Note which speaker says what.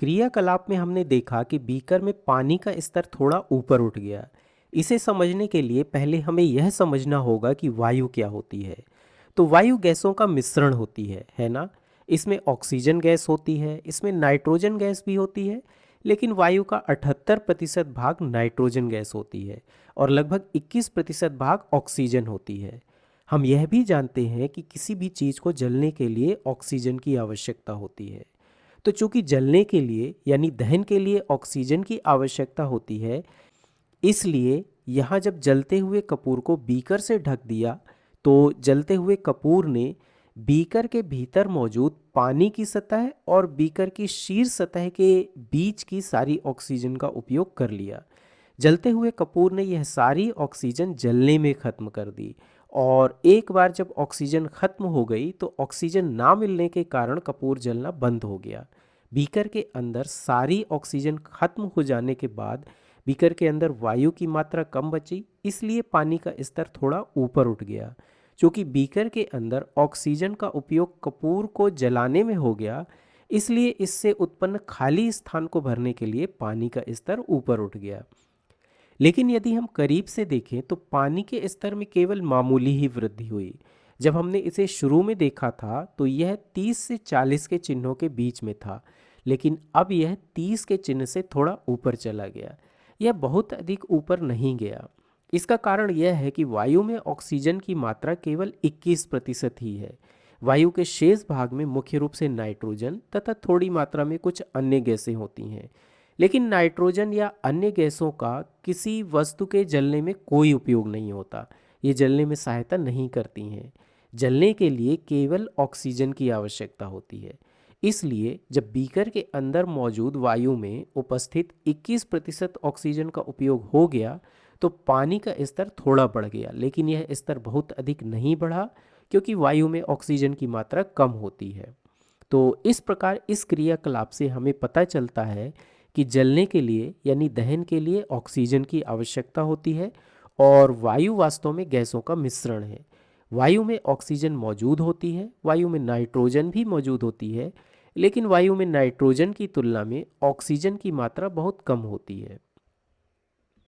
Speaker 1: क्रियाकलाप में हमने देखा कि बीकर में पानी का स्तर थोड़ा ऊपर उठ गया। इसे समझने के लिए पहले हमें यह समझना होगा कि वायु क्या होती है। तो वायु गैसों का मिश्रण होती है ना। इसमें ऑक्सीजन गैस होती है, इसमें नाइट्रोजन गैस भी होती है, लेकिन वायु का 78% भाग नाइट्रोजन गैस होती है और लगभग 21% भाग ऑक्सीजन होती है। हम यह भी जानते हैं कि किसी भी चीज़ को जलने के लिए ऑक्सीजन की आवश्यकता होती है। तो चूंकि जलने के लिए यानी दहन के लिए ऑक्सीजन की आवश्यकता होती है, इसलिए यहाँ जब जलते हुए कपूर को बीकर से ढक दिया तो जलते हुए कपूर ने बीकर के भीतर मौजूद पानी की सतह और बीकर की शीर्ष सतह के बीच की सारी ऑक्सीजन का उपयोग कर लिया। जलते हुए कपूर ने यह सारी ऑक्सीजन जलने में ख़त्म कर दी और एक बार जब ऑक्सीजन ख़त्म हो गई तो ऑक्सीजन ना मिलने के कारण कपूर जलना बंद हो गया। बीकर के अंदर सारी ऑक्सीजन ख़त्म हो जाने के बाद बीकर के अंदर वायु की मात्रा कम बची, इसलिए पानी का स्तर थोड़ा ऊपर उठ गया। चूँकि बीकर के अंदर ऑक्सीजन का उपयोग कपूर को जलाने में हो गया, इसलिए इससे उत्पन्न खाली स्थान को भरने के लिए पानी का स्तर ऊपर उठ गया। लेकिन यदि हम करीब से देखें तो पानी के स्तर में केवल मामूली ही वृद्धि हुई। जब हमने इसे शुरू में देखा था तो यह 30 से 40 के चिन्हों के बीच में था, लेकिन अब यह 30 के चिन्ह से थोड़ा ऊपर चला गया। यह बहुत अधिक ऊपर नहीं गया। इसका कारण यह है कि वायु में ऑक्सीजन की मात्रा केवल 21% ही है। वायु के शेष भाग में मुख्य रूप से नाइट्रोजन तथा थोड़ी मात्रा में कुछ अन्य गैसें होती हैं, लेकिन नाइट्रोजन या अन्य गैसों का किसी वस्तु के जलने में कोई उपयोग नहीं होता। ये जलने में सहायता नहीं करती हैं। जलने के लिए केवल ऑक्सीजन की आवश्यकता होती है। इसलिए जब बीकर के अंदर मौजूद वायु में उपस्थित 21% ऑक्सीजन का उपयोग हो गया तो पानी का स्तर थोड़ा बढ़ गया, लेकिन यह स्तर बहुत अधिक नहीं बढ़ा क्योंकि वायु में ऑक्सीजन की मात्रा कम होती है। तो इस प्रकार इस क्रियाकलाप से हमें पता चलता है कि जलने के लिए यानी दहन के लिए ऑक्सीजन की आवश्यकता होती है और वायु वास्तव में गैसों का मिश्रण है। वायु में ऑक्सीजन मौजूद होती है, वायु में नाइट्रोजन भी मौजूद होती है, लेकिन वायु में नाइट्रोजन की तुलना में ऑक्सीजन की मात्रा बहुत कम होती है।